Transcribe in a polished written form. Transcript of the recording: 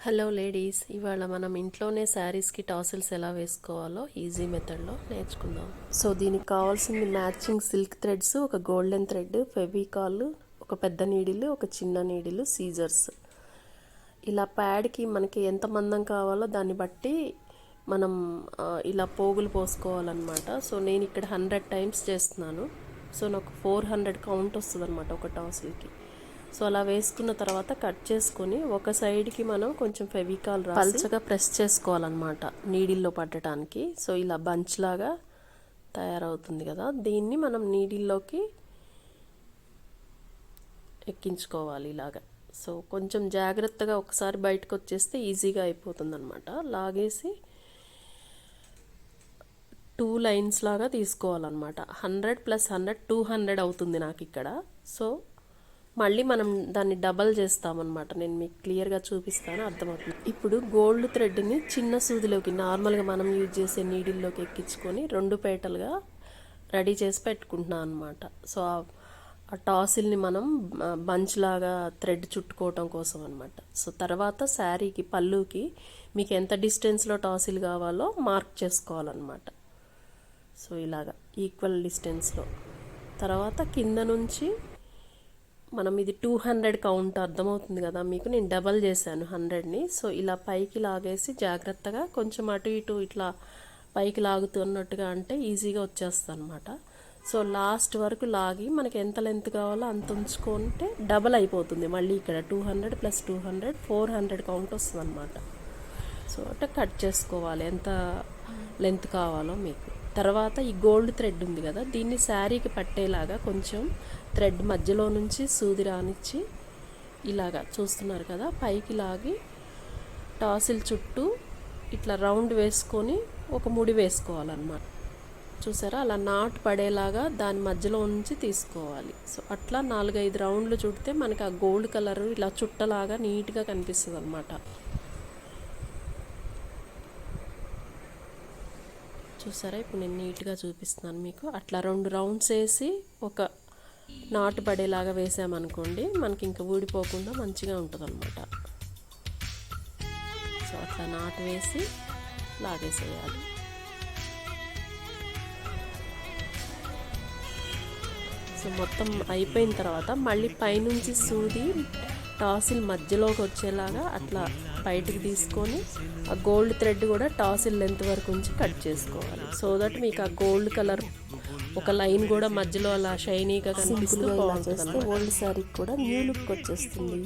Hello ladies, ఇవాళ మనం ఇంట్లోనే శారీస్కి టాసిల్స్ ఎలా వేసుకోవాలో ఈజీ మెథడ్లో నేర్చుకుందాం. సో దీనికి కావాల్సింది మ్యాచింగ్ సిల్క్ థ్రెడ్స్, ఒక గోల్డెన్ థ్రెడ్, ఫెవికాల్, ఒక పెద్ద నీడిల్, ఒక చిన్న నీడిల్, సీజర్స్. ఇలా ప్యాడ్కి మనకి ఎంత మందం కావాలో దాన్ని బట్టి మనం ఇలా పోగులు పోసుకోవాలన్నమాట. సో నేను ఇక్కడ 100 టైమ్స్ చేస్తున్నాను. సో నాకు 400 కౌంట్ వస్తుంది అనమాట ఒక టాసిల్కి. సో అలా వేసుకున్న తర్వాత కట్ చేసుకొని ఒక సైడ్కి మనం కొంచెం ఫెవికాల్ పల్చగా ప్రెస్ చేసుకోవాలన్నమాట నీడిల్లో పట్టడానికి. సో ఇలా బంచ్ లాగా తయారవుతుంది కదా, దీన్ని మనం నీడిల్లోకి ఎక్కించుకోవాలి ఇలాగా. సో కొంచెం జాగ్రత్తగా ఒకసారి బయటకు వచ్చేస్తే ఈజీగా అయిపోతుంది అనమాట. లాగేసి 2 లైన్స్ లాగా తీసుకోవాలన్నమాట. 100 + 100 200 అవుతుంది నాకు ఇక్కడ. సో మళ్ళీ మనం దాన్ని డబల్ చేస్తామన్నమాట. నేను మీకు క్లియర్గా చూపిస్తాను, అర్థమవుతుంది. ఇప్పుడు గోల్డ్ థ్రెడ్ని చిన్న సూదిలోకి నార్మల్గా మనం యూజ్ చేసే నీడిల్లోకి ఎక్కించుకొని 2 పేటలుగా రెడీ చేసి పెట్టుకుంటున్నాను అనమాట. సో ఆ టాసిల్ని మనం బంచ్ లాగా థ్రెడ్ చుట్టుకోవటం కోసం అనమాట. సో తర్వాత శారీకి పళ్ళుకి మీకు ఎంత డిస్టెన్స్లో టాసిల్ కావాలో మార్క్ చేసుకోవాలన్నమాట. సో ఇలాగా ఈక్వల్ డిస్టెన్స్లో. తర్వాత కింద నుంచి మనం ఇది 200 కౌంట్, అర్థమవుతుంది కదా మీకు. నేను డబల్ చేశాను 100ని. సో ఇలా పైకి లాగేసి జాగ్రత్తగా కొంచెం అటు ఇటు ఇట్లా పైకి లాగుతున్నట్టుగా అంటే ఈజీగా వచ్చేస్తుంది అనమాట. సో లాస్ట్ వరకు లాగి మనకి ఎంత లెంత్ కావాలో అంత ఉంచుకుంటే డబల్ అయిపోతుంది మళ్ళీ ఇక్కడ 200 + 200 400 కౌంట్ వస్తుంది అనమాట. సో అంటే కట్ చేసుకోవాలి ఎంత లెంత్ కావాలో మీకు. తర్వాత ఈ గోల్డ్ థ్రెడ్ ఉంది కదా, దీన్ని శారీకి పట్టేలాగా కొంచెం థ్రెడ్ మధ్యలో నుంచి సూది రానిచ్చి ఇలాగా చూస్తున్నారు కదా, పైకి లాగి టాసిల్ చుట్టూ ఇట్లా రౌండ్ వేసుకొని ఒక ముడి వేసుకోవాలన్నమాట. చూసారా, అలా నాటు పడేలాగా దాని మధ్యలో నుంచి తీసుకోవాలి. సో అట్లా 4-5 రౌండ్లు చుడితే మనకి ఆ గోల్డ్ కలర్ ఇలా చుట్టలాగా నీట్గా కనిపిస్తుంది అనమాట. చూసారా, ఇప్పుడు నేను నీట్గా చూపిస్తున్నాను మీకు. అట్లా 2 రౌండ్స్ వేసి ఒక నాటు పడేలాగా వేసామనుకోండి, మనకి ఇంకా ఊడిపోకుండా మంచిగా ఉంటుంది అనమాట. సో అట్లా నాటు వేసి లాగేసేయాలి. సో మొత్తం అయిపోయిన తర్వాత మళ్ళీ పైనుంచి సూది టాసిల్ మధ్యలోకి వచ్చేలాగా అట్లా బయటకు తీసుకొని ఆ గోల్డ్ థ్రెడ్ కూడా టాసిల్ లెంత్ వరకు ఉంచి కట్ చేసుకోవాలి. సో దట్ మీకు ఆ గోల్డ్ కలర్ ఒక లైన్ కూడా మధ్యలో అలా షైనీగా కనిపిస్తూ బాగుంటుంది. ఓల్డ్ శారీకి కూడా న్యూ లుక్ వచ్చేస్తుంది.